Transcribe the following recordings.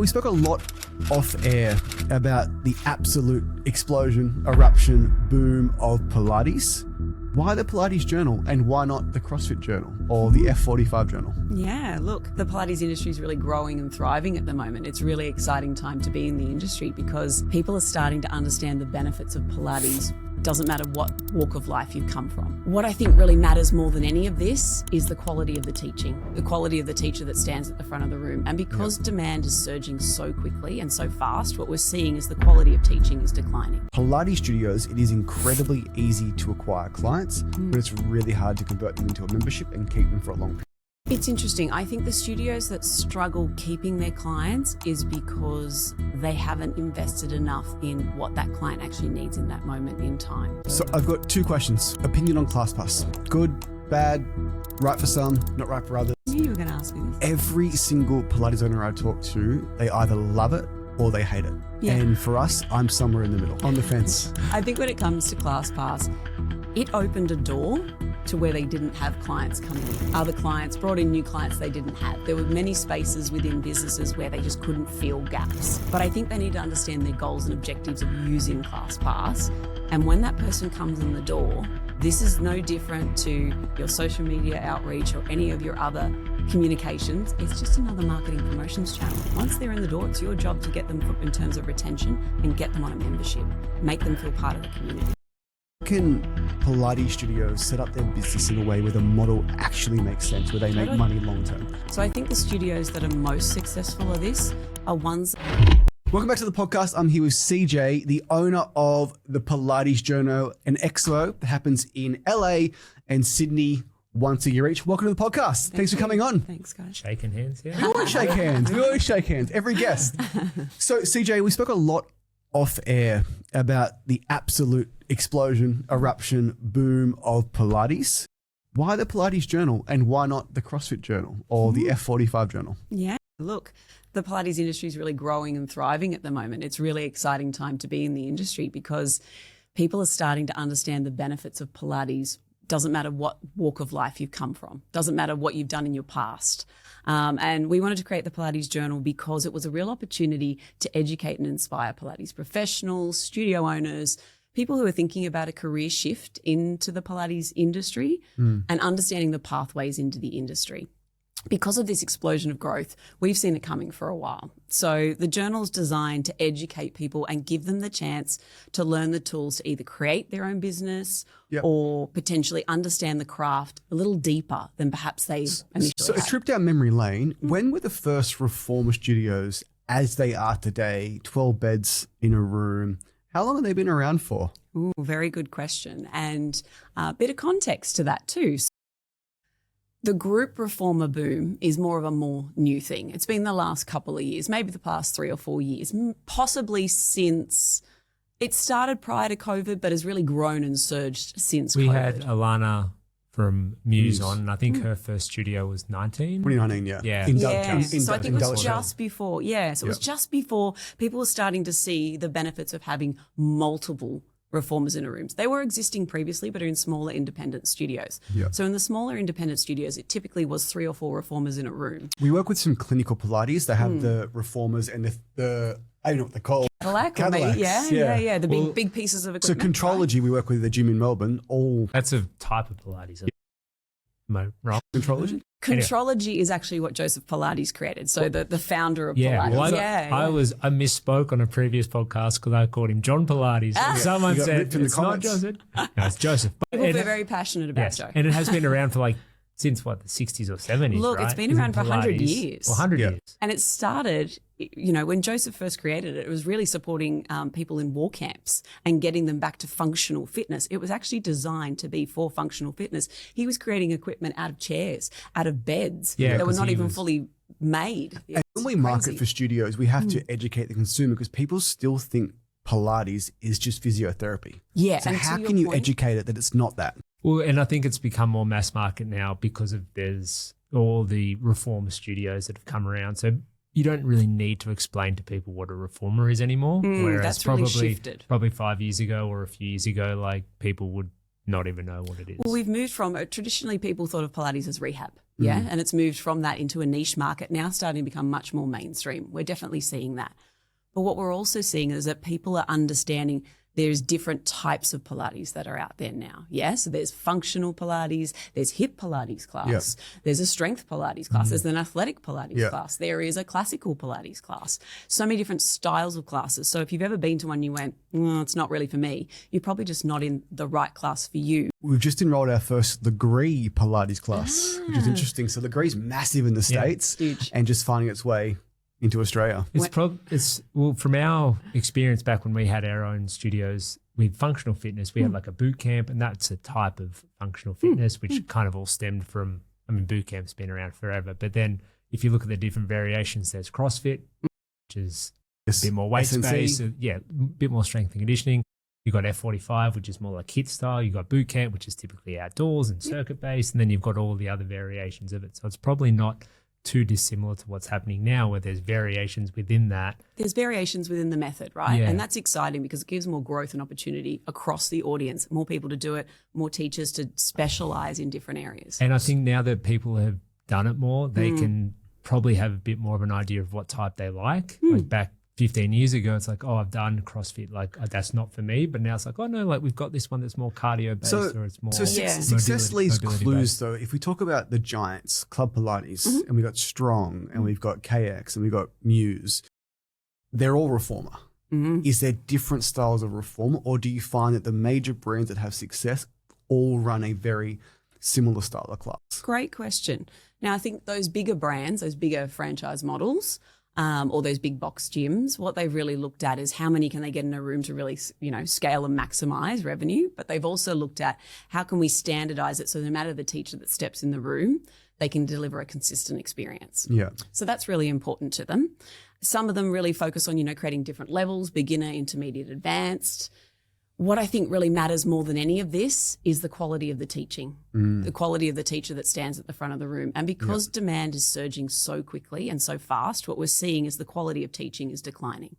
We spoke a lot off air about the absolute explosion, eruption, boom of Pilates. Why the Pilates Journal and why not the CrossFit Journal or the F45 Journal? Yeah, look, the Pilates industry is really growing and thriving at the moment. It's a really exciting time to be in the industry because people are starting to understand the benefits of Pilates. Doesn't matter what walk of life you've come from. What I think really matters more than any of this is the quality of the teaching, the quality of the teacher that stands at the front of the room. And because demand is surging so quickly and so fast, what we're seeing is the quality of teaching is declining. Pilates studios, it is incredibly easy to acquire clients, but it's really hard to convert them into a membership and keep them for a long period. It's interesting. I think the studios that struggle keeping their clients is because they haven't invested enough in what that client actually needs in that moment in time. So I've got two questions. Opinion on ClassPass. Good, bad, right for some, not right for others. I knew you were going to ask me this. Every single Pilates owner I talk to, they either love it or they hate it. Yeah. And for us, I'm somewhere in the middle, on the fence. I think when it comes to ClassPass, it opened a door to where they didn't have clients coming in. Other clients brought in new clients they didn't have. There were many spaces within businesses where they just couldn't fill gaps. But I think they need to understand their goals and objectives of using ClassPass. And when that person comes in the door, this is no different to your social media outreach or any of your other communications. It's just another marketing promotions channel. Once they're in the door, it's your job to get them in terms of retention and get them on a membership, make them feel part of the community. Can Pilates studios set up their business in a way where the model actually makes sense, where they make money long term? So I think the studios that are most successful at this are ones... Welcome back to the podcast. I'm here with CJ, the owner of the Pilates Journal, an expo that happens in LA and Sydney once a year each. Welcome to the podcast. Thanks for coming on. Thanks, guys. Shaking hands, yeah. We always shake hands. We always shake hands. Every guest. So CJ, we spoke a lot off air about the absolute explosion, eruption, boom of Pilates. Why the Pilates Journal and why not the CrossFit Journal or the F45 Journal? Yeah, look, the Pilates industry is really growing and thriving at the moment. It's a really exciting time to be in the industry because people are starting to understand the benefits of Pilates. Doesn't matter what walk of life you've come from. Doesn't matter what you've done in your past. And we wanted to create the Pilates Journal because it was a real opportunity to educate and inspire Pilates professionals, studio owners, people who are thinking about a career shift into the Pilates industry and understanding the pathways into the industry. Because of this explosion of growth, we've seen it coming for a while. So the journal's designed to educate people and give them the chance to learn the tools to either create their own business or potentially understand the craft a little deeper than perhaps they initially So a had. trip down memory lane, when were the first reformer studios as they are today, 12 beds in a room? How long have they been around for? Ooh, very good question. And a bit of context to that too. The group reformer boom is more of a more new thing. It's been the last couple of years, maybe the past 3 or 4 years, possibly since it started prior to COVID, but has really grown and surged since We COVID. had Alana from Muse on, and I think her first studio was 19. 2019, yeah. Yeah. In Yeah, Dub- so I think in it was Dub- just before. Yeah, so it was just before people were starting to see the benefits of having multiple reformers in a room. They were existing previously, but are in smaller independent studios. Yeah. So in the smaller independent studios, it typically was 3 or 4 reformers in a room. We work with some clinical Pilates. They have the reformers and the I don't know what they're called. Cadillac, or maybe, Cadillacs, yeah. The big pieces of So equipment. Contrology, we work with the gym in Melbourne, all That's a type of Pilates. Am I wrong? Contrology. Contrology is actually what Joseph Pilates created. So the founder of Yeah, Pilates. well, I misspoke on a previous podcast because I called him John Pilates. Someone You got said ripped in the it's not comments. Joseph. No, it's Joseph. People And- feel very passionate about yes, Joe. and it has been around for since what, the 60s or 70s, Look, right? it's been Isn't around for 100 Pilates- years. Well, 100 Yeah. years. And it started, when Joseph first created it, it was really supporting people in war camps and getting them back to functional fitness. It was actually designed to be for functional fitness. He was creating equipment out of chairs, out of beds Yeah, that were 'cause not he even was- fully made. And when we It's market crazy. for studios, we have to educate the consumer because people still think Pilates is just physiotherapy. Yeah. So and to how your can you point- educate it that it's not that? Well, and I think it's become more mass market now because of there's all the reformer studios that have come around. So you don't really need to explain to people what a reformer is anymore. Whereas that's really probably shifted. 5 years ago or a few years ago, like people would not even know what it is. Well, we've moved from traditionally people thought of Pilates as rehab. Yeah. And it's moved from that into a niche market, now starting to become much more mainstream. We're definitely seeing that. But what we're also seeing is that people are understanding there's different types of Pilates that are out there now. Yeah, so there's functional Pilates, there's hip Pilates class, there's a strength Pilates class, there's an athletic Pilates class, there is a classical Pilates class. So many different styles of classes. So if you've ever been to one and you went, it's not really for me, you're probably just not in the right class for you. We've just enrolled our first Legree Pilates class, which is interesting. So Legree's massive in the States, huge, and just finding its way into Australia. It's well, from our experience back when we had our own studios with functional fitness, we had like a boot camp, and that's a type of functional fitness, which kind of all stemmed from, I mean, boot camp's been around forever. But then if you look at the different variations, there's CrossFit, which is a bit more weight space, a bit more strength and conditioning. You've got F45, which is more like HIIT style. You've got boot camp, which is typically outdoors and circuit based. And then you've got all the other variations of it. So it's probably not too dissimilar to what's happening now, where there's variations within that. There's variations within the method, right? And that's exciting because it gives more growth and opportunity across the audience, more people to do it, more teachers to specialize in different areas. And I think now that people have done it more, they can probably have a bit more of an idea of what type they like. Like back 15 years ago, it's like, oh, I've done CrossFit, like that's not for me. But now it's like, oh no, like we've got this one that's more cardio based, or it's more success leaves clues based. though. If we talk about the giants, Club Pilates, and we've got Strong, and we've got KX, and we've got Muse, they're all reformer. Is there different styles of reformer, or do you find that the major brands that have success all run a very similar style of class? Great question. Now, I think those bigger brands, those bigger franchise models, or those big box gyms, what they've really looked at is how many can they get in a room to really, scale and maximize revenue. But they've also looked at how can we standardize it so no matter the teacher that steps in the room, they can deliver a consistent experience. Yeah. So that's really important to them. Some of them really focus on, creating different levels, beginner, intermediate, advanced. What I think really matters more than any of this is the quality of the teaching, the quality of the teacher that stands at the front of the room. And because demand is surging so quickly and so fast, what we're seeing is the quality of teaching is declining.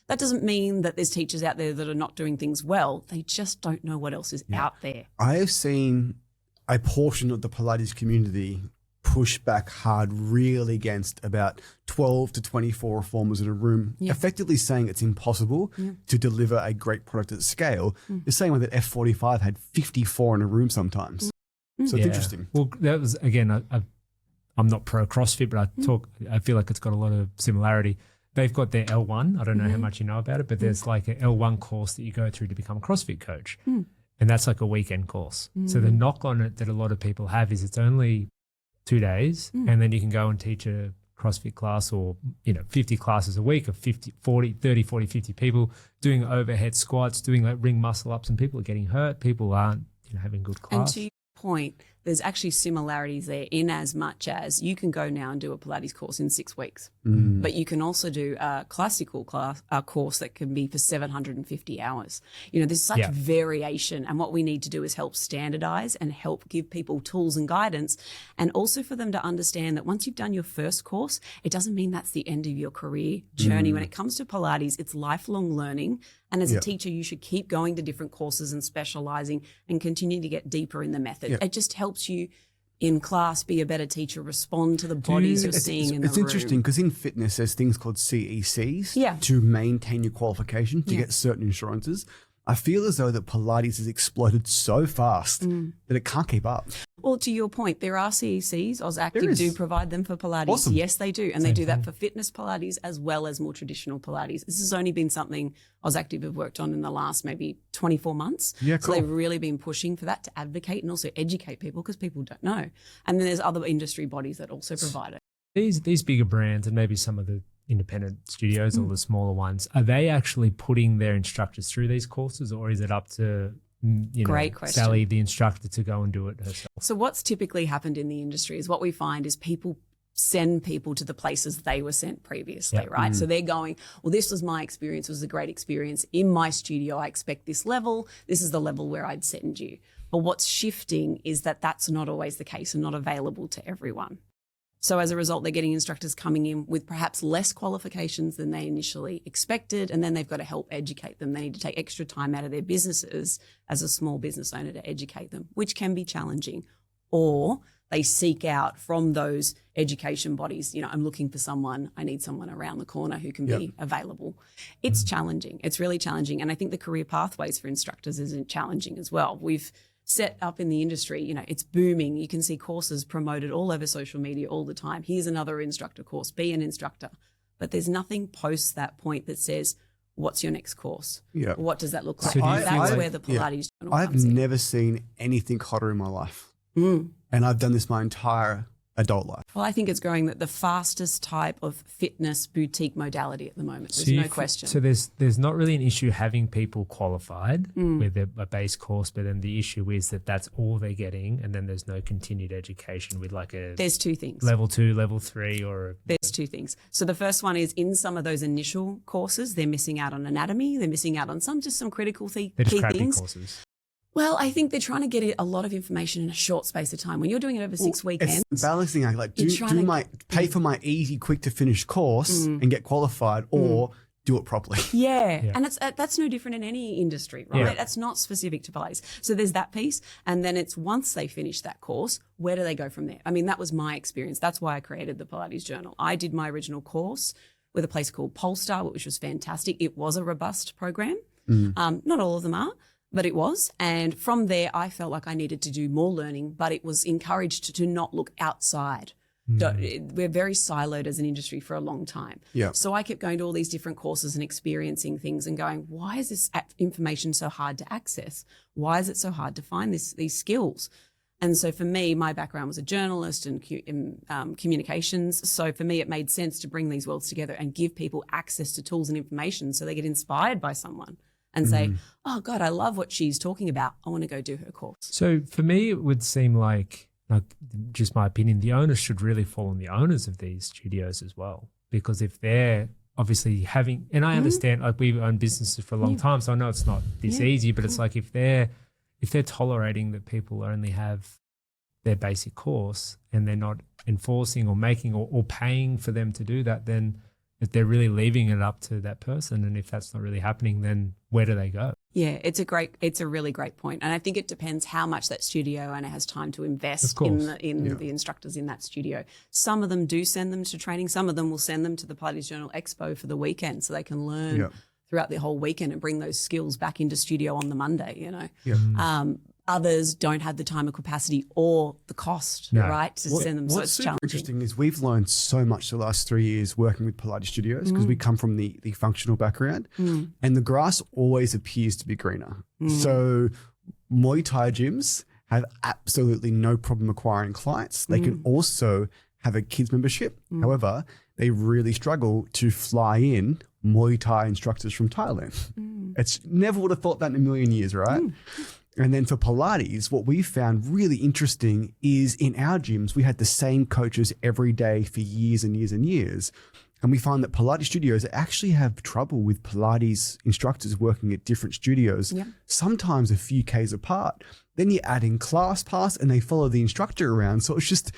That doesn't mean that there's teachers out there that are not doing things well. They just don't know what else is out there. I have seen a portion of the Pilates community push back hard really against about 12 to 24 reformers in a room, effectively saying it's impossible to deliver a great product at scale. The same way that F45 had 54 in a room sometimes. So it's interesting. Well, that was, again, I'm not pro CrossFit, but I feel like it's got a lot of similarity. They've got their L1. I don't know how much you know about it, but there's like an L1 course that you go through to become a CrossFit coach. And that's like a weekend course. So the knock on it that a lot of people have is it's only 2 days, and then you can go and teach a CrossFit class or, 50 classes a week of 50 people doing overhead squats, doing like ring muscle ups, and people are getting hurt. People aren't, having good class. And to your point, there's actually similarities there in as much as you can go now and do a Pilates course in 6 weeks, but you can also do a classical course that can be for 750 hours. There's such variation, and what we need to do is help standardize and help give people tools and guidance, and also for them to understand that once you've done your first course, it doesn't mean that's the end of your career journey. When it comes to Pilates, it's lifelong learning. And as a teacher, you should keep going to different courses and specializing and continue to get deeper in the method. It just helps you in class be a better teacher, respond to the bodies you're seeing in the room. It's interesting because in fitness, there's things called CECs to maintain your qualification, to get certain insurances. I feel as though that Pilates has exploded so fast that it can't keep up. Well, to your point, there are CECs. AusActive do provide them for Pilates. Awesome. Yes, they do. And they do that for fitness Pilates as well as more traditional Pilates. This has only been something AusActive have worked on in the last maybe 24 months. Yeah, cool. So they've really been pushing for that to advocate and also educate people because people don't know. And then there's other industry bodies that also provide it. These bigger brands and maybe some of the independent studios or the smaller ones, are they actually putting their instructors through these courses, or is it up to Great question. Sally, the instructor, to go and do it herself? So what's typically happened in the industry is what we find is people send people to the places they were sent previously, right? So they're going, well, this was my experience, it was a great experience. In my studio, I expect this level. This is the level where I'd send you. But what's shifting is that that's not always the case and not available to everyone. So as a result, they're getting instructors coming in with perhaps less qualifications than they initially expected, and then they've got to help educate them. They need to take extra time out of their businesses as a small business owner to educate them, which can be challenging. Or they seek out from those education bodies, I'm looking for someone, I need someone around the corner who can be available. It's challenging. It's really challenging. And I think the career pathways for instructors isn't challenging as well. We've set up in the industry, it's booming. You can see courses promoted all over social media all the time. Here's another instructor course, be an instructor. But there's nothing post that point that says, what's your next course? Yeah. What does that look like? So that's where the Pilates Journal comes I've in. never seen anything hotter in my life. And I've done this my entire adult life. Well, I think it's growing the fastest type of fitness boutique modality at the moment. There's no question. So there's not really an issue having people qualified with a base course, but then the issue is that that's all they're getting, and then there's no continued education with like There's two things. level 2, level 3, or There's two things. So the first one is in some of those initial courses, they're missing out on anatomy. They're missing out on some critical they're key just crappy things. courses. Well, I think they're trying to get a lot of information in a short space of time. When you're doing it over 6 weekends, It's balancing act. Like, pay for my easy, quick to finish course and get qualified, or do it properly. Yeah. And that's no different in any industry, right? Yeah. That's not specific to Pilates. So there's that piece. And then it's once they finish that course, where do they go from there? I mean, that was my experience. That's why I created the Pilates Journal. I did my original course with a place called Polestar, which was fantastic. It was a robust program. Not all of them are, but it was. And from there, I felt like I needed to do more learning, but it was encouraged to not look outside. We're very siloed as an industry for a long time. Yeah. So I kept going to all these different courses and experiencing things and going, why is this information so hard to access? Why is it so hard to find these skills? And so for me, my background was a journalist and communications. So for me, it made sense to bring these worlds together and give people access to tools and information so they get inspired by someone and say, oh God, I love what she's talking about. I want to go do her course. So for me, it would seem like just my opinion, the owners should really fall on the owners of these studios as well. Because if they're obviously having, and I understand, like we've owned businesses for a long time, so I know it's not this easy, but it's like if they're tolerating that people only have their basic course and they're not enforcing or making or paying for them to do that, then if they're really leaving it up to that person. And if that's not really happening, then where do they go? Yeah, it's a really great point. And I think it depends how much that studio owner has time to invest in the instructors in that studio. Some of them do send them to training. Some of them will send them to the Pilates Journal Expo for the weekend so they can learn throughout the whole weekend and bring those skills back into studio on the Monday, Others don't have the time or capacity or the cost, right, to send them. So it's super challenging. Interesting is we've learned so much the last 3 years working with Pilates studios because we come from the functional background, and the grass always appears to be greener. So Muay Thai gyms have absolutely no problem acquiring clients. They can also have a kids membership. However, they really struggle to fly in Muay Thai instructors from Thailand. It's never would have thought that in a million years, right? And then for Pilates, what we found really interesting is in our gyms, we had the same coaches every day for years and years and years. And we find that Pilates studios actually have trouble with Pilates instructors working at different studios, sometimes a few Ks apart. Then you add in class pass and they follow the instructor around. So it's just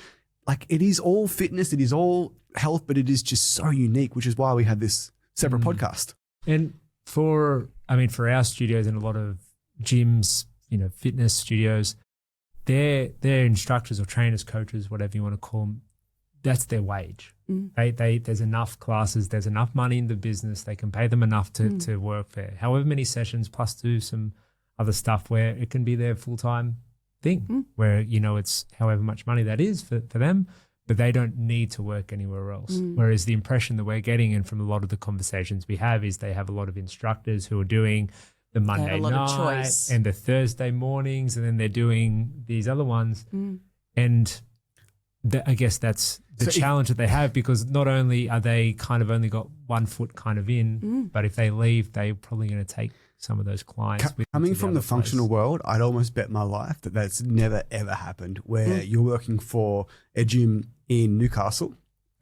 like, it is all fitness, it is all health, but it is just so unique, which is why we have this separate podcast. And for our studios and a lot of gyms, fitness studios, their instructors or trainers, coaches, whatever you want to call them, that's their wage. There's enough classes, there's enough money in the business, they can pay them enough to work there. However many sessions plus do some other stuff where it can be their full-time thing, where, it's however much money that is for them, but they don't need to work anywhere else. Whereas the impression that we're getting, and from a lot of the conversations we have, is they have a lot of instructors who are doing the Monday night and the Thursday mornings, and then they're doing these other ones. And I guess that's the challenge that they have, because not only are they kind of only got 1 foot kind of in, but if they leave, they're probably going to take some of those clients. Coming from the functional world, I'd almost bet my life that that's never, ever happened, where you're working for a gym in Newcastle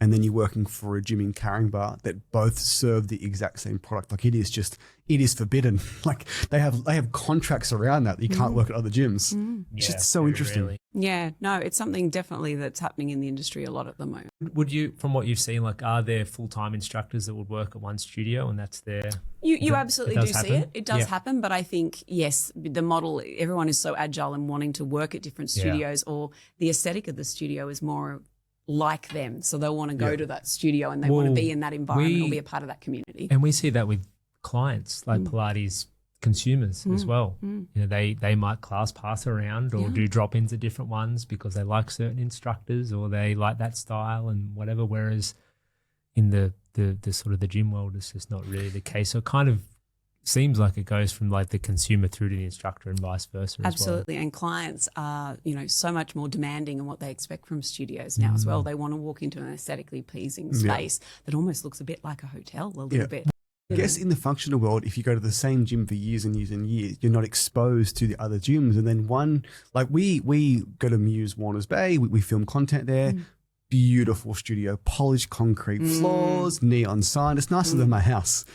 and then you're working for a gym in Caringbah that both serve the exact same product. Like it is forbidden. Like they have contracts around that you can't work at other gyms. It's just so interesting. Really. Yeah, no, it's something definitely that's happening in the industry a lot at the moment. Would you, from what you've seen, like are there full-time instructors that would work at one studio and that's their... You absolutely do see it. It does Yeah. happen, but I think, yes, the model, everyone is so agile and wanting to work at different studios, or the aesthetic of the studio is more like them. So they'll want to go to that studio and they want to be in that environment or be a part of that community. And we see that with clients, like Pilates consumers as well. You know, they might class pass around or do drop-ins at different ones because they like certain instructors or they like that style and whatever, whereas in the sort of the gym world, it's just not really the case. So it kind of seems like it goes from like the consumer through to the instructor and vice versa. Absolutely. And clients are, so much more demanding in what they expect from studios now as well. They want to walk into an aesthetically pleasing space that almost looks a bit like a hotel a little bit. I guess in the functional world, if you go to the same gym for years and years and years, you're not exposed to the other gyms. And then we go to Muse Warners Bay, we film content there. Beautiful studio, polished concrete floors, neon sign. It's nicer than my house.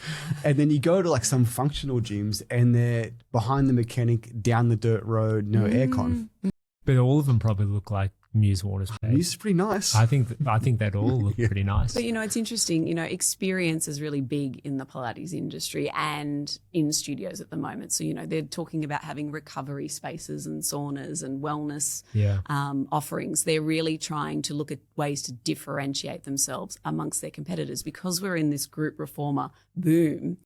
And then you go to like some functional gyms and they're behind the mechanic, down the dirt road, no aircon. But all of them probably look like Muse Waters. Muse is pretty nice. I think that all look pretty nice. But, it's interesting, experience is really big in the Pilates industry and in studios at the moment. So, they're talking about having recovery spaces and saunas and wellness offerings. They're really trying to look at ways to differentiate themselves amongst their competitors because we're in this group reformer boom.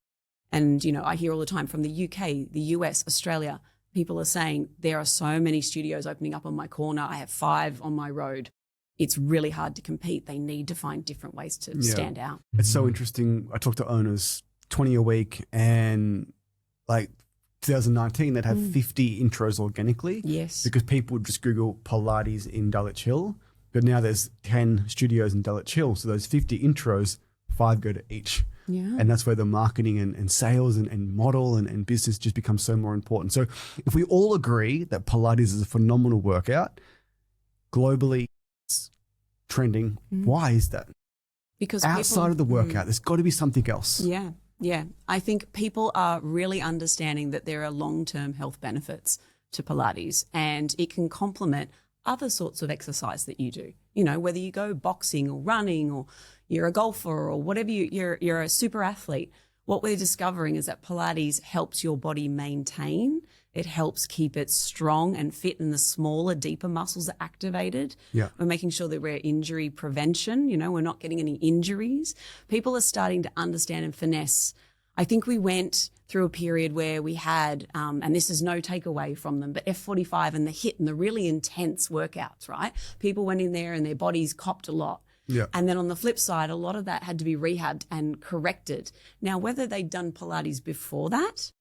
And, I hear all the time from the UK, the US, Australia, people are saying there are so many studios opening up on my corner. I have 5 on my road. It's really hard to compete. They need to find different ways to stand out. It's so interesting. I talk to owners 20 a week and like 2019, they'd have 50 intros organically. Yes. Because people would just Google Pilates in Dulwich Hill. But now there's 10 studios in Dulwich Hill. So those 50 intros, 5 go to each. Yeah. And that's where the marketing and sales and model and business just becomes so more important. So if we all agree that Pilates is a phenomenal workout, globally it's trending, why is that? Because outside of the workout, there's got to be something else. Yeah. I think people are really understanding that there are long-term health benefits to Pilates and it can complement other sorts of exercise that you do. Whether you go boxing or running or you're a golfer or whatever, you're a super athlete. What we're discovering is that Pilates helps your body maintain. It helps keep it strong and fit, and the smaller, deeper muscles are activated. Yeah. We're making sure that we're injury prevention. We're not getting any injuries. People are starting to understand and finesse. I think we went through a period where we had, and this is no takeaway from them, but F45 and the HIIT and the really intense workouts, right? People went in there and their bodies copped a lot. Yeah. And then on the flip side, a lot of that had to be rehabbed and corrected. Now, whether they'd done Pilates before that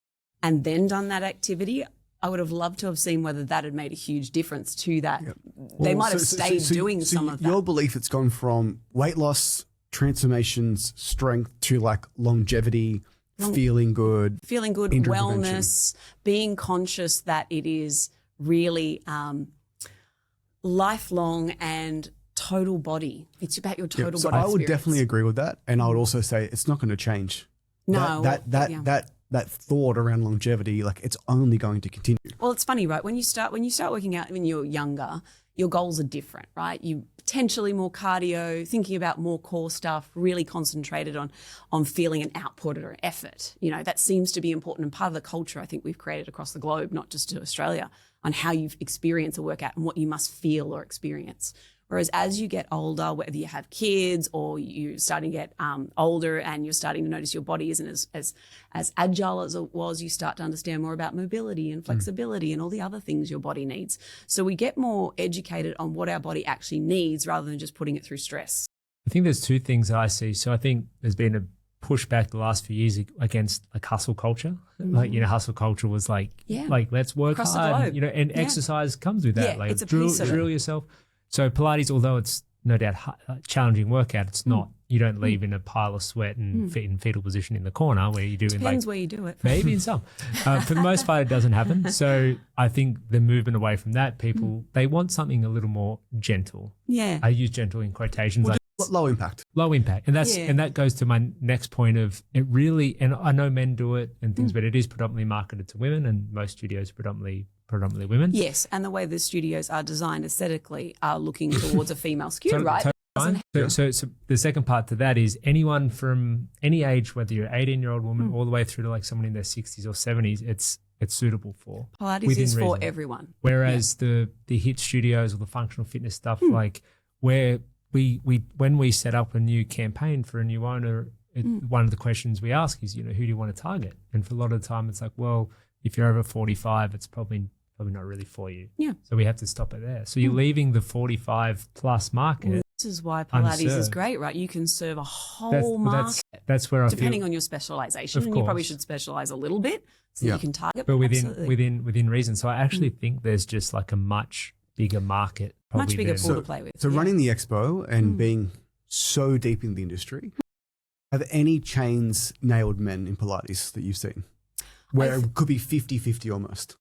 and then done that activity, I would have loved to have seen whether that had made a huge difference to that. Yep. They might have stayed doing some of that. Your belief it's gone from weight loss, transformations, strength to like longevity, feeling good, wellness, being conscious that it is really lifelong and total body. It's about your total so body. I would experience. definitely agree with that, and I would also say it's not going to change. No, that thought around longevity, like it's only going to continue. Well, it's funny, right? When you start working out when you're younger, your goals are different, right? You potentially more cardio, thinking about more core stuff, really concentrated on feeling an output or an effort. That seems to be important and part of the culture I think we've created across the globe, not just to Australia, on how you experience a workout and what you must feel or experience. Whereas as you get older, whether you have kids or you're starting to get older and you're starting to notice your body isn't as agile as it was, you start to understand more about mobility and flexibility and all the other things your body needs. So we get more educated on what our body actually needs rather than just putting it through stress. I think there's 2 things that I see. So I think there's been a pushback the last few years against like hustle culture. Like, hustle culture was like let's work across hard, the globe. and exercise comes with that. Yeah, like it's a piece of drill yourself. So Pilates, although it's no doubt a challenging workout, it's not, you don't leave in a pile of sweat and in fetal position in the corner where you do Depends where you do it. Maybe in some. For the most part, it doesn't happen. So I think the movement away from that, people, they want something a little more gentle. Yeah. I use gentle in quotations. Well, Low impact. low impact. And that goes to my next point of it really, and I know men do it and things, but it is predominantly marketed to women, and most studios are predominantly women. Yes, and the way the studios are designed aesthetically are looking towards a female skew, right? So the second part to that is anyone from any age, whether you're an 18-year-old woman all the way through to like someone in their 60s or 70s, it's suitable for. Pilates is for everyone. Whereas the HIIT studios or the functional fitness stuff, like where when we set up a new campaign for a new owner, one of the questions we ask is, who do you want to target? And for a lot of the time, it's like, well, if you're over 45, it's probably not really for you. Yeah. So we have to stop it there. So you're leaving the 45 plus market. This is why Pilates is great, right? You can serve a whole market. That's where depending on your specialization, and you probably should specialize a little bit so you can target. But within reason. So I actually think there's just like a much bigger market, much bigger pool to play with. So running the Expo and being so deep in the industry, have any chains nailed men in Pilates that you've seen? Where it could be 50-50 almost.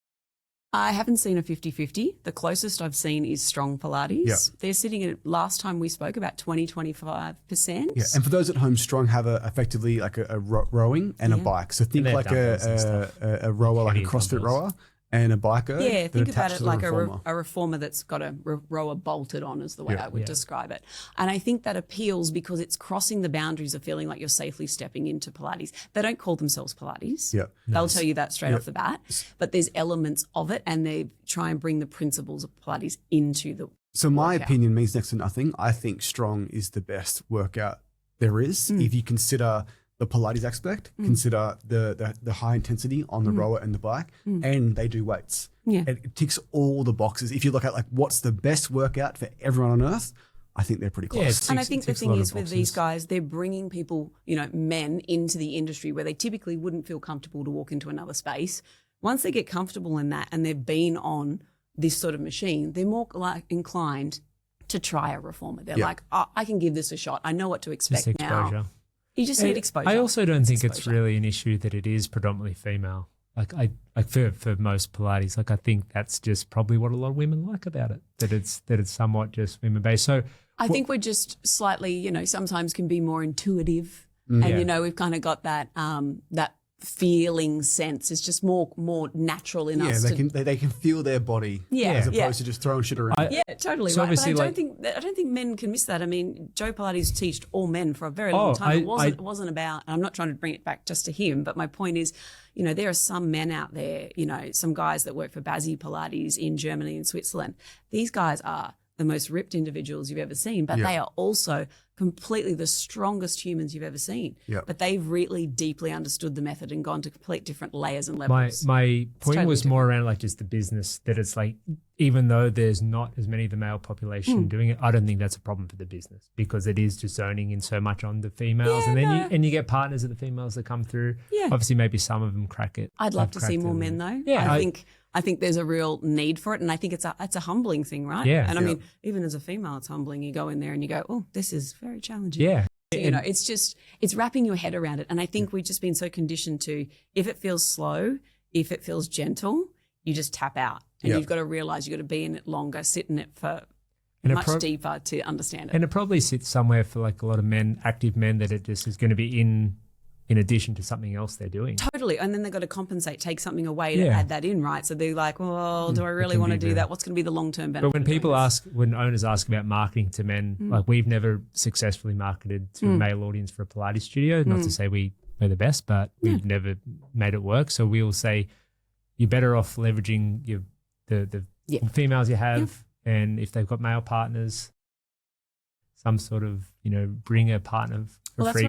I haven't seen a 50-50. The closest I've seen is Strong Pilates. Yeah. They're sitting at, last time we spoke, about 20-25%. Yeah, and for those at home, Strong have effectively like a rowing and a bike. So think like a rower, like a CrossFit rower, and a biker. Yeah, think about it like reformer. a reformer that's got a rower bolted on is the way I would describe it. And I think that appeals because it's crossing the boundaries of feeling like you're safely stepping into Pilates. They don't call themselves Pilates. Yeah. They'll tell you that straight off the bat. But there's elements of it, and they try and bring the principles of Pilates into the So my opinion means next to nothing. I think Strong is the best workout there is. If you consider the Pilates aspect, consider the high intensity on the rower and the bike, and they do weights. Yeah. It ticks all the boxes. If you look at like what's the best workout for everyone on earth, I think they're pretty close. And I think the thing is with these guys, they're bringing people, men into the industry where they typically wouldn't feel comfortable to walk into another space. Once they get comfortable in that and they've been on this sort of machine, they're more inclined to try a reformer. They're like, I can give this a shot. I know what to expect now. You just need exposure. I also don't think it's really an issue that it is predominantly female. Like for most Pilates, like I think that's just probably what a lot of women like about it. That it's somewhat just women based. So I think we're just slightly, sometimes can be more intuitive, and we've kind of got that that feeling sense. It's just more natural in us. Yeah, they can feel their body, as opposed to just throwing shit around. Totally so right. But I don't think men can miss that. I mean, Joe Pilates teached all men for a very long time. It wasn't about. I'm not trying to bring it back just to him, but my point is, there are some men out there. Some guys that work for Bazzi Pilates in Germany and Switzerland. These guys are the most ripped individuals you've ever seen, but they are also completely the strongest humans you've ever seen. Yep. But they've really deeply understood the method and gone to complete different layers and levels. My point was more around like just the business, that it's like, even though there's not as many of the male population doing it, I don't think that's a problem for the business, because it is just zoning in so much on the females. And then you get partners of the females that come through. Yeah. Obviously maybe some of them crack it. I'd love to see more men though. Yeah. I think there's a real need for it, and I think it's a humbling thing, right? Yeah. And I mean, even as a female, it's humbling. You go in there and you go, oh, this is very challenging. Yeah. It's wrapping your head around it. And I think we've just been so conditioned to, if it feels slow, if it feels gentle, you just tap out. And you've got to realize you've got to be in it longer, sit in it for much deeper to understand it. And it probably sits somewhere for like a lot of men, active men, that it just is going to be in addition to something else they're doing. Totally. And then they've got to compensate, take something away to add that in, right? So they're like, well, do I really want to do that? What's going to be the long-term benefit? But when owners ask about marketing to men, like we've never successfully marketed to a male audience for a Pilates studio. Not to say we're the best, but we've never made it work. So we'll say you're better off leveraging the females you have, and if they've got male partners, some sort of, bring a partner for free.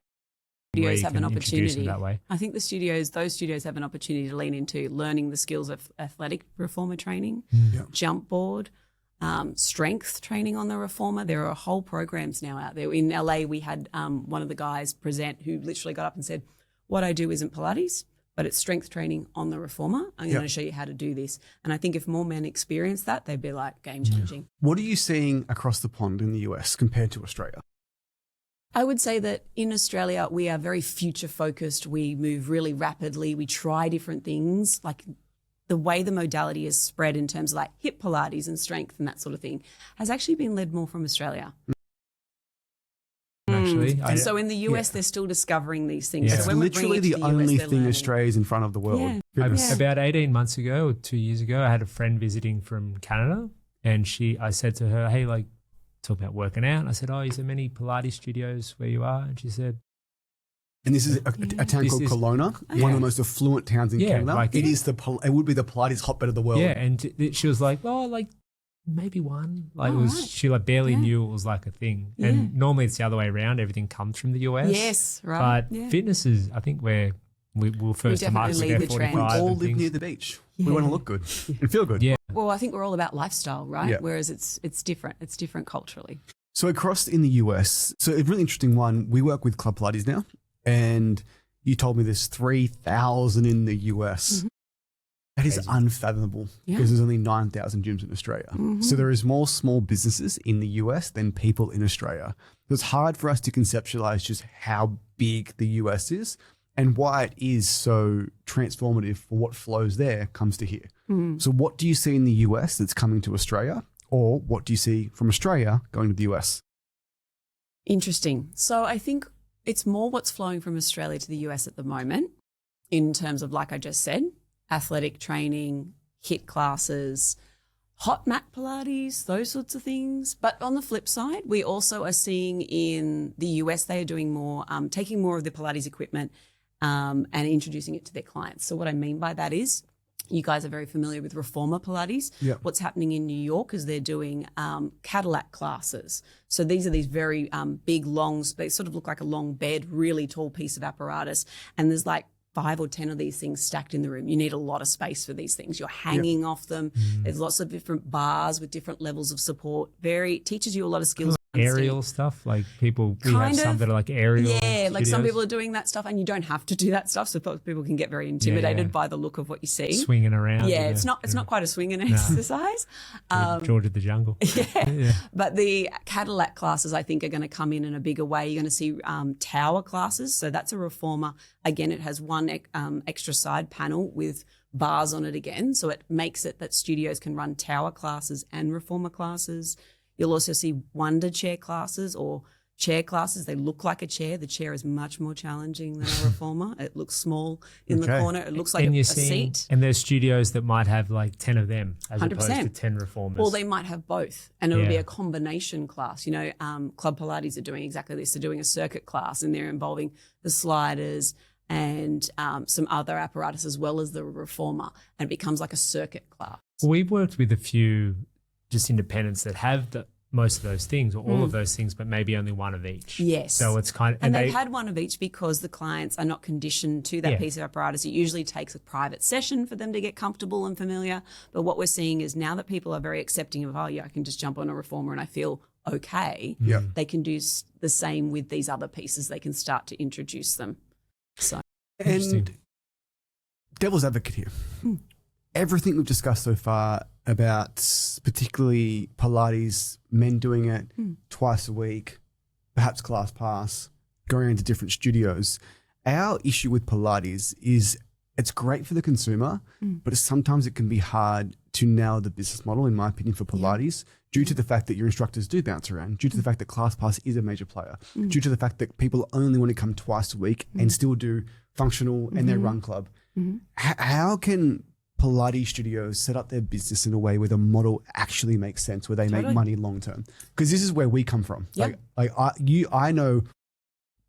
Studios have an opportunity. That way. I think those studios have an opportunity to lean into learning the skills of athletic reformer training, jump board, strength training on the reformer. There are whole programs now out there. In LA, we had one of the guys present who literally got up and said, what I do isn't Pilates, but it's strength training on the reformer. I'm going to show you how to do this. And I think if more men experience that, they'd be like game changing. What are you seeing across the pond in the US compared to Australia? I would say that in Australia, we are very future focused. We move really rapidly. We try different things. Like the way the modality is spread in terms of like hip Pilates and strength and that sort of thing has actually been led more from Australia. I- So in the US, they're still discovering these things. Yeah. So It's when we're literally bringing it the to the US, only they're thing learning. Australia's in front of the world. Yeah. Fitness. About 18 months ago or 2 years ago, I had a friend visiting from Canada, and I said to her, hey, like, talk about working out. And I said, oh, is there many Pilates studios where you are? And she said, And this is a town This called is- Kelowna, one of the most affluent towns in Yeah, Canada. like- It would be the Pilates hotbed of the world. yeah. And she was like, oh, like, maybe one. Like, Oh, it was, right. she like barely Yeah. knew it was like a thing. Yeah. And normally it's the other way around. Everything comes from the US. Yes, right. But Yeah. fitness is, I think we'll first to market definitely there lead the trend. 45 We all and live things. near the beach. Yeah. We want to look good and feel good. Yeah. Well, I think we're all about lifestyle, right? Yeah. Whereas it's different. It's different culturally. So across in the US, so a really interesting one, we work with Club Pilates now, and you told me there's 3,000 in the US. Mhm. That is Crazy. unfathomable Yeah. because there's only 9,000 gyms in Australia. Mhm. So there is more small businesses in the US than people in Australia. So it's hard for us to conceptualize just how big the US is and why it is so transformative for what flows there comes to here. Mm. So what do you see in the US that's coming to Australia, or what do you see from Australia going to the US? Interesting. So I think it's more what's flowing from Australia to the US at the moment in terms of, like I just said, athletic training, HIIT classes, hot mat Pilates, those sorts of things. But on the flip side, we also are seeing in the US, they are doing more, taking more of the Pilates equipment and introducing it to their clients. So what I mean by that is, you guys are very familiar with Reformer Pilates. Yeah. What's happening in New York is they're doing Cadillac classes. So these are these very big, long, they sort of look like a long bed, really tall piece of apparatus. And there's like 5 or 10 of these things stacked in the room. You need a lot of space for these things. You're hanging off them. There's lots of different bars with different levels of support. Teaches you a lot of skills. Aerial stuff, like we have Kind some of. that are like aerial. Yeah, like some studios. people are doing that stuff, and you don't have to do that stuff. So people can get very intimidated Yeah. by the look of what you see. Swinging around. Yeah, with it's the- not quite a swinging exercise. George of the Jungle. Yeah. But the Cadillac classes, I think, are going to come in a bigger way. You're going to see tower classes. So that's a reformer. Again, it has one extra side panel with bars on it again. So it makes it that studios can run tower classes and reformer classes. You'll also see wonder chair classes or chair classes. They look like a chair. The chair is much more challenging than a reformer. It looks small in the Okay. corner. It looks like And a you're seeing, seat. and there's studios that might have like 10 of them as opposed to 100%. 10 reformers. Or they might have both, and it'll be Yeah. a combination class. You know, Club Pilates are doing exactly this. They're doing a circuit class, and they're involving the sliders and some other apparatus as well as the reformer, and it becomes like a circuit class. We've worked with a few just independents that have most of those things or all of those things, but maybe only one of each. Yes. So it's kind of, And they've had one of each because the clients are not conditioned to that Yeah. piece of apparatus. It usually takes a private session for them to get comfortable and familiar. But what we're seeing is now that people are very accepting of, oh, yeah, I can just jump on a reformer and I feel okay, Yeah. they can do the same with these other pieces. They can start to introduce them. So, Interesting. And devil's advocate here. Everything we've discussed so far about particularly Pilates, men doing it twice a week, perhaps class pass, going into different studios. Our issue with Pilates is it's great for the consumer, but sometimes it can be hard to nail the business model, in my opinion, for Pilates, due to the fact that your instructors do bounce around, due to the fact that ClassPass is a major player, due to the fact that people only want to come twice a week and still do functional and their run club. How can Pilates studios set up their business in a way where the model actually makes sense, where they make Totally. money long term? Because this is where we come from. Yeah. I know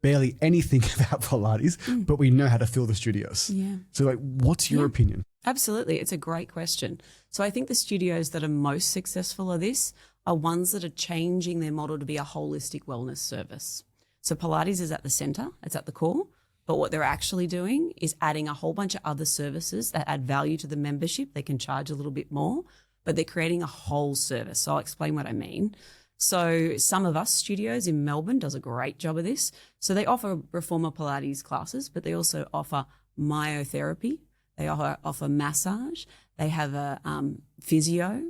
barely anything about Pilates, but we know how to fill the studios. yeah. So like, what's your opinion? Absolutely. It's a great question. So I think the studios that are most successful at this are ones that are changing their model to be a holistic wellness service. So Pilates is at the center, it's at the core, but what they're actually doing is adding a whole bunch of other services that add value to the membership. They can charge a little bit more, but they're creating a whole service. So I'll explain what I mean. So some of us studios in Melbourne does a great job of this. So they offer reformer Pilates classes, but they also offer myotherapy. They offer massage. They have a physio.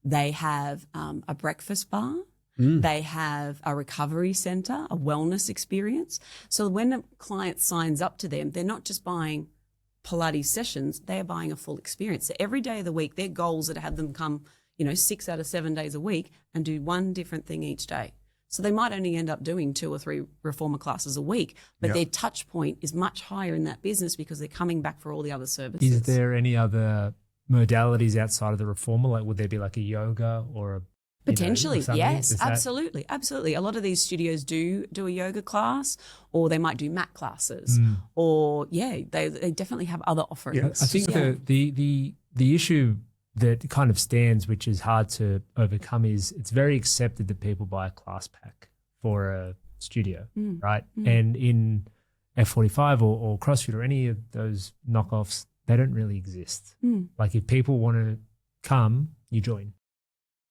They have a breakfast bar. They have a recovery center, a wellness experience. So when a client signs up to them, they're not just buying Pilates sessions, they're buying a full experience. So every day of the week, their goals are to have them come, 6 out of 7 days a week and do one different thing each day. So they might only end up doing 2 or 3 reformer classes a week, but their touch point is much higher in that business because they're coming back for all the other services. Is there any other modalities outside of the reformer? Like, would there be like a yoga or a Potentially, yes, that- absolutely. A lot of these studios do a yoga class, or they might do mat classes, or they definitely have other offerings. I think the issue that kind of stands, which is hard to overcome, is it's very accepted that people buy a class pack for a studio, right? And in F45 or CrossFit or any of those knockoffs, they don't really exist. Like, if people want to come, you join.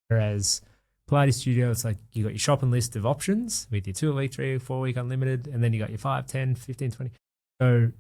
Whereas Pilates studio, it's like you got your shopping list of options with your 2-week, 3-week, 4-week unlimited, and then you got your 5, 10, 15, 20. So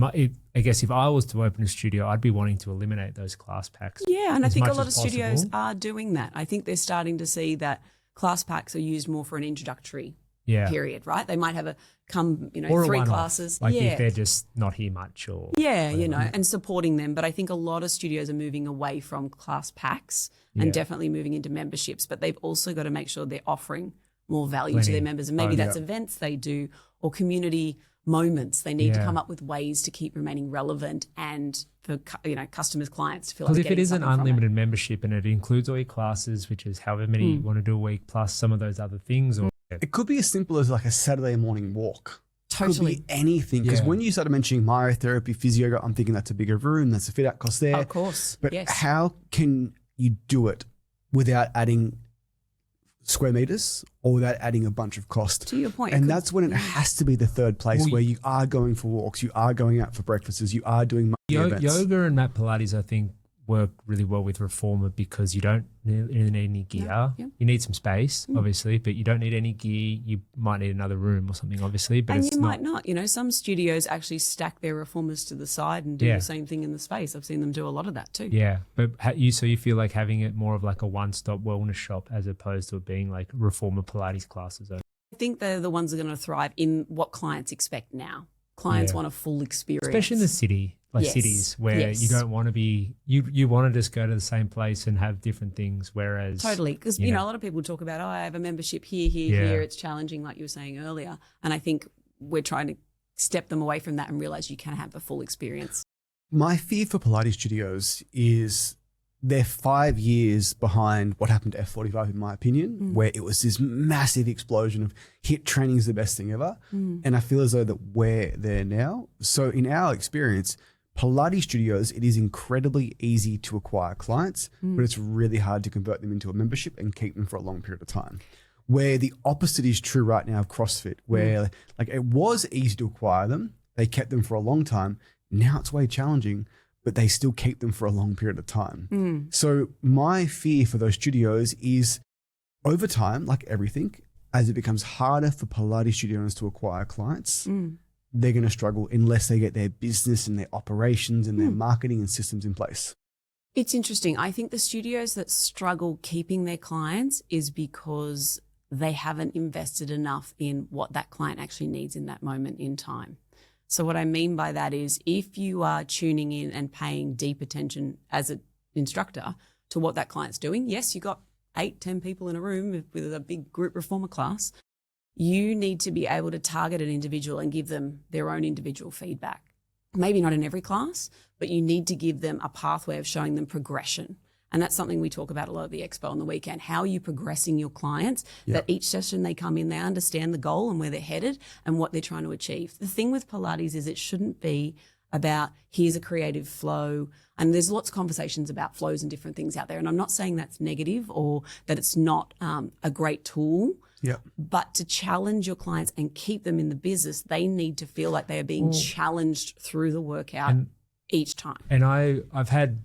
I guess if I was to open a studio, I'd be wanting to eliminate those class packs. Yeah, and I think a lot of studios are doing that. I think they're starting to see that class packs are used more for an introductory period, right? They might have or 3 classes. Like if they're just not here much or whatever. And supporting them. But I think a lot of studios are moving away from class packs and definitely moving into memberships. But they've also got to make sure they're offering more value to their members. And maybe that's events they do or community moments. They need to come up with ways to keep remaining relevant and for customers, clients to feel like if it is an unlimited membership and it includes all your classes, which is however many you want to do a week, plus some of those other things, or it could be as simple as like a Saturday morning walk. Totally. Could be anything. Because when you started mentioning myotherapy, physio, I'm thinking that's a bigger room, that's a fit out cost there. Of course. But how can you do it without adding square meters or without adding a bunch of cost? To your point. And that's when it has to be the third place where you are going for walks, you are going out for breakfasts, you are doing events. Yoga and mat Pilates, I think, work really well with reformer because you don't really need any gear. You need some space, obviously, but you don't need any gear. You might need another room or something, obviously, but and you might not. Some studios actually stack their reformers to the side and do the same thing in the space. I've seen them do a lot of that too. Yeah, but you feel like having it more of like a one-stop wellness shop as opposed to it being like reformer Pilates classes. I think they're the ones that are going to thrive in what clients expect now. Clients want a full experience. Especially in the city. Cities where you don't want to be, you want to just go to the same place and have different things, whereas... Totally, because, a lot of people talk about, I have a membership here. It's challenging, like you were saying earlier. And I think we're trying to step them away from that and realize you can have the full experience. My fear for Pilates studios is they're 5 years behind what happened to F45, in my opinion, where it was this massive explosion of HIIT training is the best thing ever. And I feel as though that we're there now. So in our experience, Pilates studios, it is incredibly easy to acquire clients, but it's really hard to convert them into a membership and keep them for a long period of time. Where the opposite is true right now of CrossFit, where like it was easy to acquire them, they kept them for a long time. Now it's way challenging, but they still keep them for a long period of time. So my fear for those studios is over time, like everything, as it becomes harder for Pilates studio owners to acquire clients, they're going to struggle unless they get their business and their operations and their marketing and systems in place. It's interesting. I think the studios that struggle keeping their clients is because they haven't invested enough in what that client actually needs in that moment in time. So what I mean by that is if you are tuning in and paying deep attention as an instructor to what that client's doing, yes, you got 8-10 people in a room with a big group reformer class, you need to be able to target an individual and give them their own individual feedback. Maybe not in every class, but you need to give them a pathway of showing them progression. And that's something we talk about a lot at the Expo on the weekend. How are you progressing your clients that each session they come in, they understand the goal and where they're headed and what they're trying to achieve. The thing with Pilates is it shouldn't be about here's a creative flow. And there's lots of conversations about flows and different things out there. And I'm not saying that's negative or that it's not a great tool. But to challenge your clients and keep them in the business, they need to feel like they are being challenged through the workout each time. And I've had,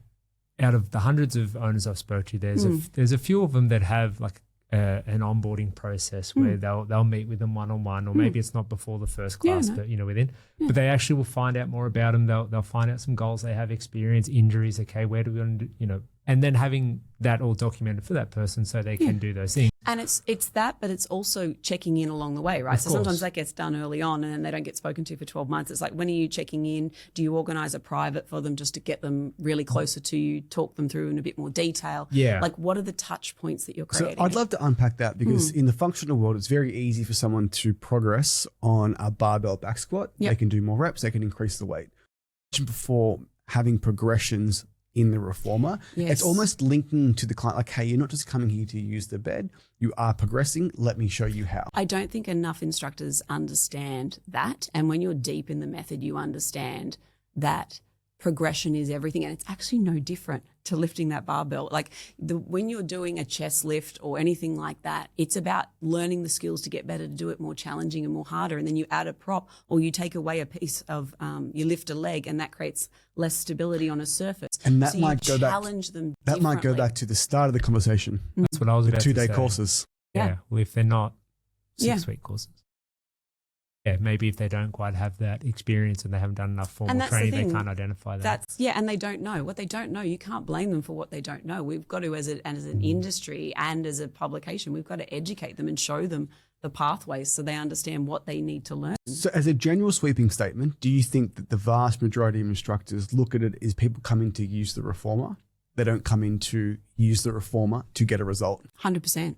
out of the hundreds of owners I've spoke to, there's a few of them that have like an onboarding process where they'll meet with them one-on-one, or maybe it's not before the first class, but within. But they actually will find out more about them. They'll find out some goals they have, experience, injuries. Okay, where do we want to and then having that all documented for that person so they can do those things. And it's that, but it's also checking in along the way, right? Of So course. sometimes that gets done early on and then they don't get spoken to for 12 months. It's like, when are you checking in? Do you organize a private for them just to get them really closer to you, talk them through in a bit more detail? Yeah. Like, what are the touch points that you're creating? So I'd love to unpack that, because in the functional world, it's very easy for someone to progress on a barbell back squat. Yep. They can do more reps, they can increase the weight. Before having progressions in the reformer, Yes. it's almost linking to the client, like, hey, you're not just coming here to use the bed, you are progressing. Let me show you how. I don't think enough instructors understand that. And when you're deep in the method, you understand that progression is everything. And it's actually no different to lifting that barbell. Like when you're doing a chest lift or anything like that, it's about learning the skills to get better, to do it more challenging and more harder. And then you add a prop, or you take away a piece of, you lift a leg, and that creates less stability on a surface. And that so might you go back. challenge them That might go differently. back to the start of the conversation. That's what I was The about to 2-day say. courses. Yeah. Well, if they're not Yeah. 6-week courses. Yeah, maybe if they don't quite have that experience and they haven't done enough formal And that's the training, they thing. can't identify that. And they don't know. What they don't know, you can't blame them for what they don't know. We've got to, as an industry and as a publication, we've got to educate them and show them the pathways so they understand what they need to learn. So as a general sweeping statement, do you think that the vast majority of instructors look at it as people come in to use the reformer? They don't come in to use the reformer to get a result. 100%.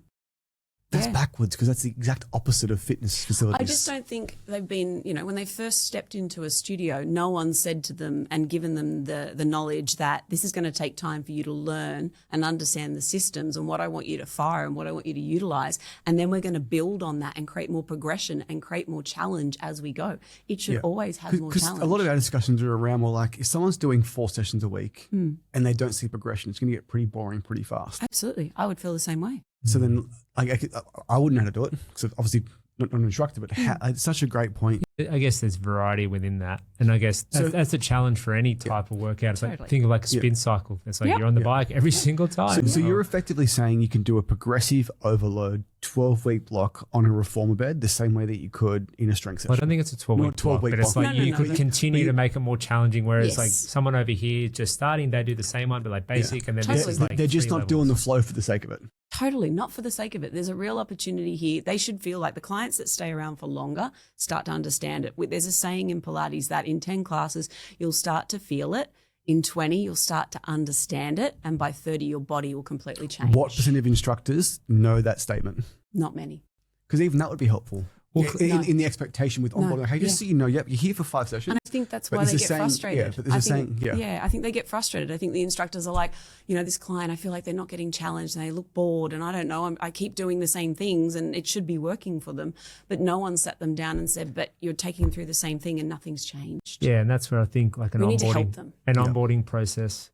That's Yeah. backwards, because that's the exact opposite of fitness facilities. I just don't think they've been, when they first stepped into a studio, no one said to them and given them the knowledge that this is going to take time for you to learn and understand the systems and what I want you to fire and what I want you to utilize. And then we're going to build on that and create more progression and create more challenge as we go. It should always have more Because challenge. a lot of our discussions are around more like, if someone's doing 4 sessions a week and they don't see progression, it's going to get pretty boring pretty fast. Absolutely. I would feel the same way. So then I wouldn't know how to do it, because obviously not an instructor, but it's such a great point. I guess there's variety within that. And I guess that's a challenge for any type of workout. It's like, Totally. think of like a spin cycle. It's like you're on the bike every single time. So you're effectively saying you can do a progressive overload 12-week block on a reformer bed the same way that you could in a strength Well, I session. don't think it's a 12-week Not a 12-week block, but it's block. like No, you no, could no. continue to make it more challenging, whereas Yes. like someone over here just starting, they do the same one, but like basic, and then this Totally. is like They're just 3 not doing the levels. flow for the sake of it. Totally, not for the sake of it. There's a real opportunity here. They should feel like the clients that stay around for longer start to understand it. There's a saying in Pilates that in 10 classes, you'll start to feel it. In 20, you'll start to understand it. And by 30, your body will completely change. What percent of instructors know that statement? Not many. Because even that would be helpful. Well, in the expectation with onboarding. Hey, just so you know, you're here for 5 sessions. And I think that's But why there's they a get saying- frustrated. yeah, but there's a saying- I think they get frustrated. I think the instructors are like, this client, I feel like they're not getting challenged and they look bored and I don't know, I keep doing the same things and it should be working for them. But no one sat them down and said, but you're taking them through the same thing and nothing's changed. Yeah, and that's where I think like We need to help them. onboarding process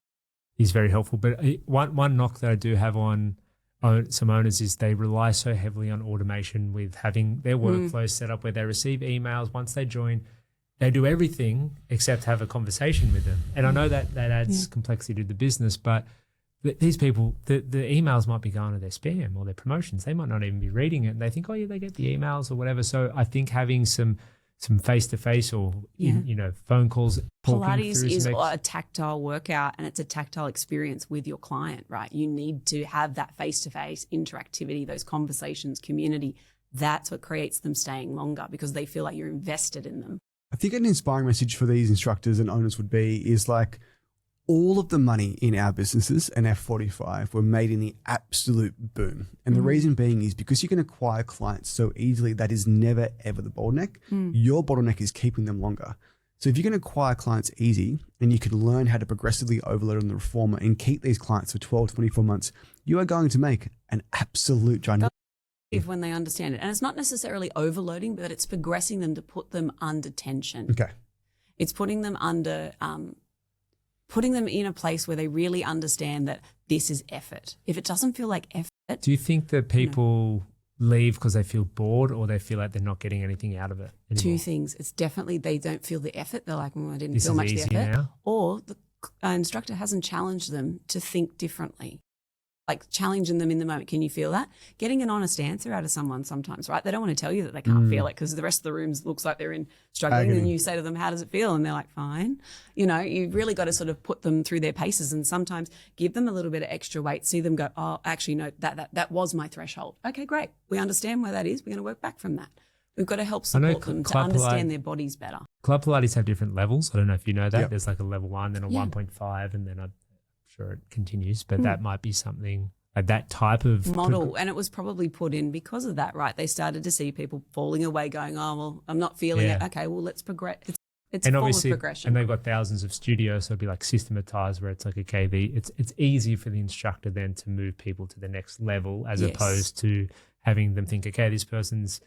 is very helpful. But one knock that I do have on some owners is they rely so heavily on automation with having their workflows set up where they receive emails once they join. They do everything except have a conversation with them. And I know that adds complexity to the business, but these people, the emails might be going to their spam or their promotions. They might not even be reading it. And they think, they get the emails or whatever. So I think having some face-to-face or, phone calls. Pilates is a tactile workout and it's a tactile experience with your client, right? You need to have that face-to-face interactivity, those conversations, community. That's what creates them staying longer because they feel like you're invested in them. I think an inspiring message for these instructors and owners would be is like, all of the money in our businesses and F45 were made in the absolute boom. And the reason being is because you can acquire clients so easily, that is never, ever the bottleneck. Your bottleneck is keeping them longer. So if you can acquire clients easy and you can learn how to progressively overload on the reformer and keep these clients for 12, 24 months, you are going to make an absolute giant. If when they understand it. And it's not necessarily overloading, but it's progressing them to put them under tension. Okay. It's putting them under, putting them in a place where they really understand that this is effort. If it doesn't feel like effort. Do you think that people leave because they feel bored or they feel like they're not getting anything out of it anymore? 2 things. It's definitely they don't feel the effort. They're like, I didn't This feel is much of the easy effort. now? Or the instructor hasn't challenged them to think differently. like challenging them in the moment. Can you feel that? Getting an honest answer out of someone sometimes, right? They don't want to tell you that they can't feel it because the rest of the room looks like they're in struggling. Agony. And you say to them, how does it feel? And they're like, fine. You know, you've really got to sort of put them through their paces and sometimes give them a little bit of extra weight, see them go, oh, actually, no, that was my threshold. Okay, great. We understand where that is. We're going to work back from that. We've got to help support them to understand their bodies better. Club Pilates have different levels. I don't know if you know that. Yep. There's like a level 1, then a 1.5, and then I'm sure it continues, but that might be something like that type of model. And it was probably put in because of that, right? They started to see people falling away going, oh, well, I'm not feeling it. Okay, well, let's progress. It's a form of progression. And they've got thousands of studios, so it'd be like systematized where it's like, okay, it's easy for the instructor then to move people to the next level as opposed to having them think, okay, this person's,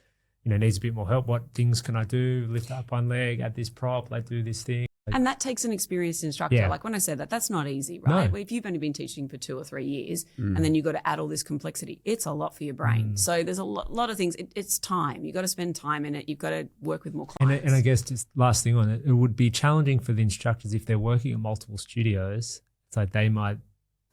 you know, needs a bit more help. What things can I do? Lift up one leg, add this prop, like do this thing. And that takes an experienced instructor. Yeah. Like when I said that, that's not easy, right? No. If you've only been teaching for 2 or 3 years and then you've got to add all this complexity, it's a lot for your brain. So there's a lot of things. It's time. You've got to spend time in it. You've got to work with more clients. And I guess just last thing on it, it would be challenging for the instructors if they're working at multiple studios. It's like they might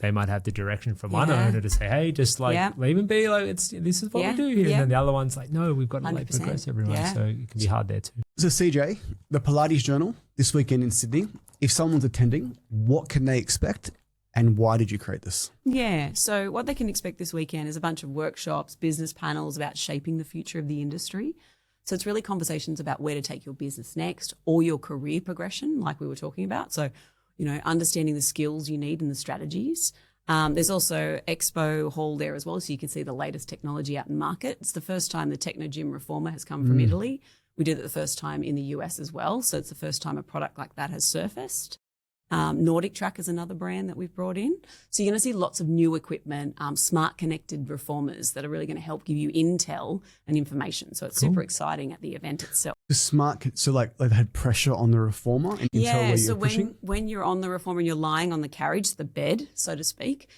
have the direction from one owner to say, hey, just like leave them be. Like this is what we do here. And then the other one's like, no, we've got to like progress everyone. Yeah. So it can be hard there too. So CJ, the Pilates Journal this weekend in Sydney, if someone's attending, what can they expect and why did you create this? Yeah, so what they can expect this weekend is a bunch of workshops, business panels about shaping the future of the industry. So it's really conversations about where to take your business next or your career progression, like we were talking about. So, you know, understanding the skills you need and the strategies. There's also Expo hall there as well, so you can see the latest technology out in market. It's the first time the Techno Gym Reformer has come from Italy. We did it the first time in the US as well, so it's the first time a product like that has surfaced. Nordic Track is another brand that we've brought in. So you're going to see lots of new equipment, smart connected reformers that are really going to help give you intel and information. So it's super exciting at the event itself. The smart, so like they've had pressure on the reformer and you can tell where you're pushing? When you're on the reformer and you're lying on the carriage, the bed, so to speak,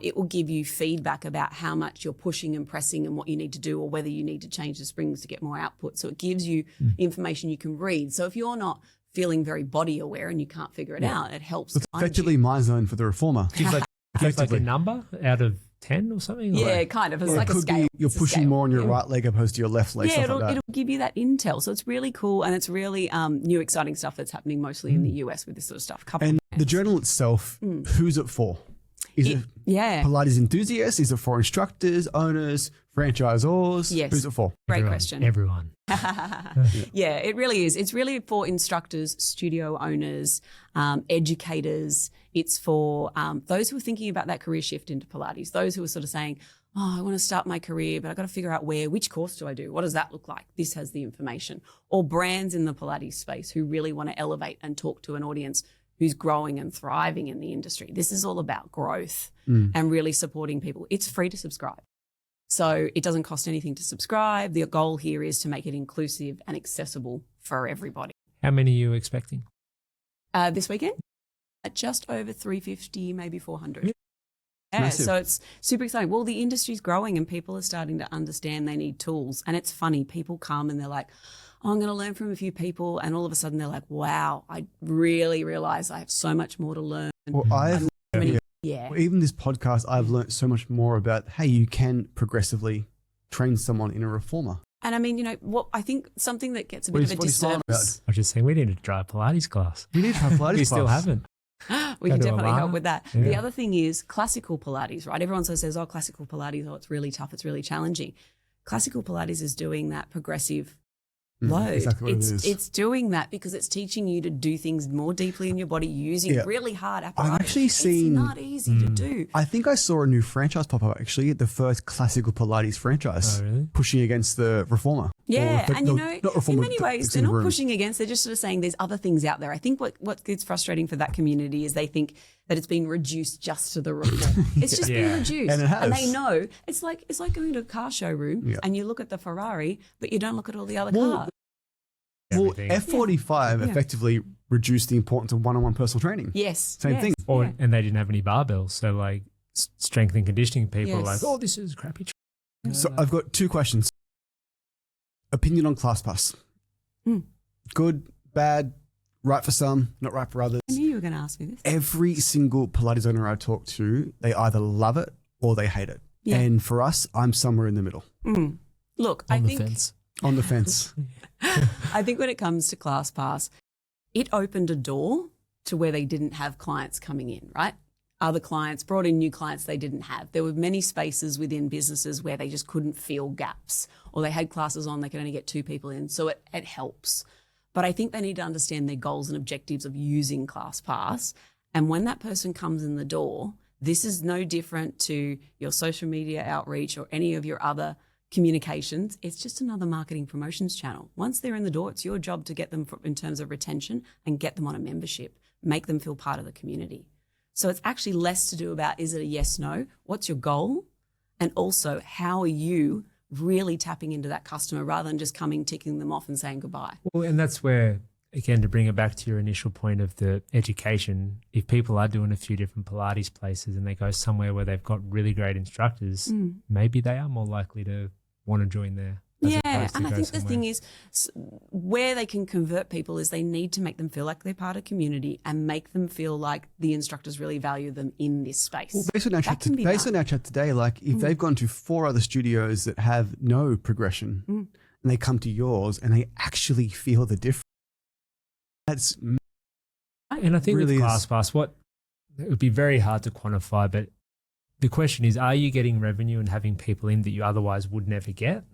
it will give you feedback about how much you're pushing and pressing and what you need to do or whether you need to change the springs to get more output. So it gives you information you can read. So if you're not feeling very body aware and you can't figure it out, it helps. It's effectively my zone for the reformer. Gives like a number out of 10 or something? Yeah, kind of. It's like a scale. You're pushing more on your right leg opposed to your left leg, stuff like that. It'll give you that intel. So it's really cool and it's really new, exciting stuff that's happening mostly in the US with this sort of stuff. And the journal itself, who's it for? Is it Pilates enthusiasts? Is it for instructors, owners, franchisors? Yes. Who's it for? Great question. Everyone. Yeah, it really is. It's really for instructors, studio owners, educators. It's for those who are thinking about that career shift into Pilates, those who are sort of saying, oh, I want to start my career, but I've got to figure out which course do I do? What does that look like? This has the information. Or brands in the Pilates space who really want to elevate and talk to an audience who's growing and thriving in the industry. This is all about growth and really supporting people. It's free to subscribe. So it doesn't cost anything to subscribe. The goal here is to make it inclusive and accessible for everybody. How many are you expecting? This weekend? Just over 350, maybe 400. Yeah, Massive. so it's super exciting. Well, the industry's growing and people are starting to understand they need tools. And it's funny, people come and they're like, oh, I'm going to learn from a few people. And all of a sudden they're like, wow, I really realize I have so much more to learn. Well, even this podcast, I've learned so much more about, hey, you can progressively train someone in a reformer. And I mean, you know, what I think something that gets a bit of a disservice. I was just saying we need to try a Pilates class. We need to try a Pilates class. We still haven't. We can definitely help with that. Yeah. The other thing is classical Pilates, right? Everyone says, oh, classical Pilates, oh, it's really tough, it's really challenging. Classical Pilates is doing that progressive load. Exactly what it is. It's doing that because it's teaching you to do things more deeply in your body using really hard apparatus. I've actually seen. It's not easy to do. I think I saw a new franchise pop up actually, the first classical Pilates franchise, Oh, really? pushing against the reformer. Yeah, Or and you know, not reformer, in many ways, they're not pushing against. They're just sort of saying there's other things out there. I think what gets frustrating for that community is they think that it's been reduced just to the reform. It's just been reduced, And it has. and they know it's like going to a car showroom and you look at the Ferrari, but you don't look at all the other cars. Well, Everything. F45 effectively reduced the importance of one-on-one personal training. Yes, Same thing. And they didn't have any barbells. So like strength and conditioning people are like, Yes. oh, this is crappy. So I've got two questions. Opinion on ClassPass. Good, bad, right for some, not right for others. I knew you were going to ask me this. Every single Pilates owner I talk to, they either love it or they hate it. Yeah. And for us, I'm somewhere in the middle. Look, On I the think fence. On the fence. I think when it comes to ClassPass, it opened a door to where they didn't have clients coming in, right? Other clients brought in new clients they didn't have. There were many spaces within businesses where they just couldn't fill gaps, or they had classes on, they could only get 2 people in. So it helps. But I think they need to understand their goals and objectives of using ClassPass. And when that person comes in the door, this is no different to your social media outreach or any of your other communications. It's just another marketing promotions channel. Once they're in the door, it's your job to get them in terms of retention and get them on a membership, make them feel part of the community. So it's actually less to do about, is it a yes, no? What's your goal? And also, how are you really tapping into that customer rather than just coming, ticking them off and saying goodbye? Well, and that's where, again, to bring it back to your initial point of the education, if people are doing a few different Pilates places and they go somewhere where they've got really great instructors, maybe they are more likely to want to join there. Yeah, and I think the thing is, where they can convert people is they need to make them feel like they're part of community and make them feel like the instructors really value them in this space. Well, based on our chat today, like if they've gone to 4 other studios that have no progression and they come to yours and they actually feel the difference, that's and I think really with ClassPass, it would be very hard to quantify, but the question is, are you getting revenue and having people in that you otherwise would never get?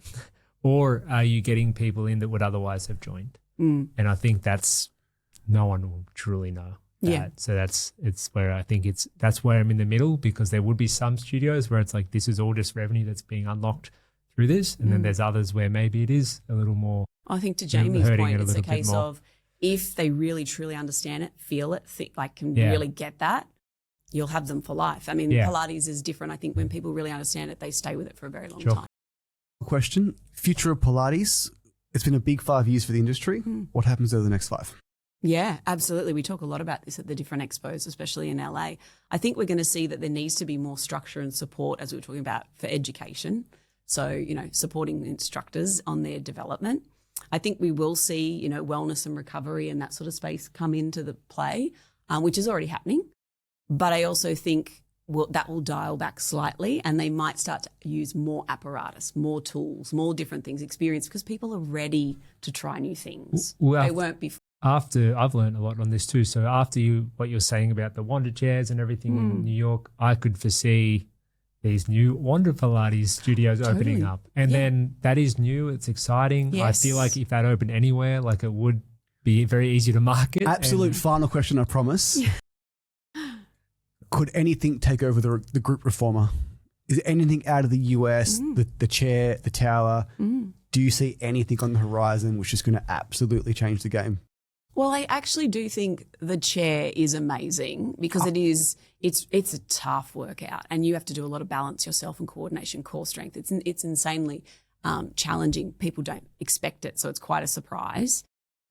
Or are you getting people in that would otherwise have joined? And I think that's, no one will truly know that. Yeah. So it's where I think that's where I'm in the middle, because there would be some studios where it's like, this is all just revenue that's being unlocked through this. And then there's others where maybe it is a little more. I think to Jayme's hurting point, it a it's a little bit case more. of if they really truly understand it, feel it, can really get that, you'll have them for life. I mean, Pilates is different. I think when people really understand it, they stay with it for a very long time. question. Future of Pilates. It's been a big 5 years for the industry. What happens over the next 5? Yeah, absolutely. We talk a lot about this at the different expos, especially in LA. I think we're going to see that there needs to be more structure and support, as we were talking about, for education. So, supporting instructors on their development. I think we will see, wellness and recovery and that sort of space come into the play, which is already happening. But I also think that will dial back slightly, and they might start to use more apparatus, more tools, more different things, experience, because people are ready to try new things. They weren't before. After I've learned a lot on this too. So after what you're saying about the Wonder chairs and everything in New York, I could foresee these new Wonder Pilates studios opening up. And then that is new. It's exciting. Yes. I feel like if that opened anywhere, like it would be very easy to market. Absolute final question, I promise. Could anything take over the group reformer? Is there anything out of the US, the chair, the tower? Do you see anything on the horizon which is going to absolutely change the game? Well, I actually do think the chair is amazing because it's a tough workout and you have to do a lot of balance yourself and coordination, core strength. It's insanely challenging. People don't expect it, so it's quite a surprise.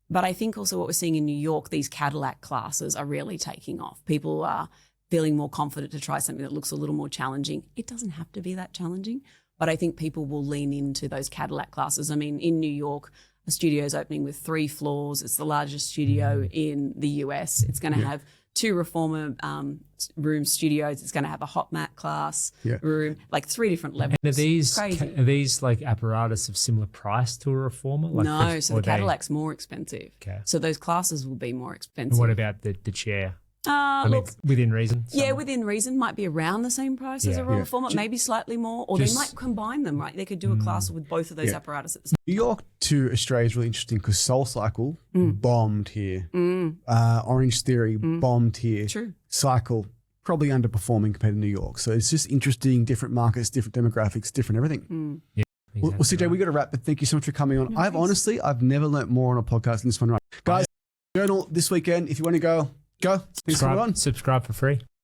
But I think also what we're seeing in New York, these Cadillac classes are really taking off. People are feeling more confident to try something that looks a little more challenging. It doesn't have to be that challenging, but I think people will lean into those Cadillac classes. I mean, in New York, the studio is opening with 3 floors. It's the largest studio in the US. It's going to have 2 reformer room studios. It's going to have a hot mat class room, like 3 different levels. And Crazy. are these like apparatus of similar price to a reformer? Like No, so the Cadillac's more expensive. Okay. So those classes will be more expensive. And what about the chair? Look, within reason. yeah, within reason, might be around the same price as a raw reformer, maybe slightly more, or they might combine them, right? They could do a class with both of those apparatus at the same New York to Australia is really interesting because Soul Cycle bombed here. Orange Theory bombed here. True. Cycle probably underperforming compared to New York. So it's just interesting, different markets, different demographics, different everything. Yeah. Well, CJ, we got to wrap, but thank you so much for coming on. I've never learnt more on a podcast than this one. Right, guys, journal this weekend. If you want to go. Thanks for coming on. Subscribe for free.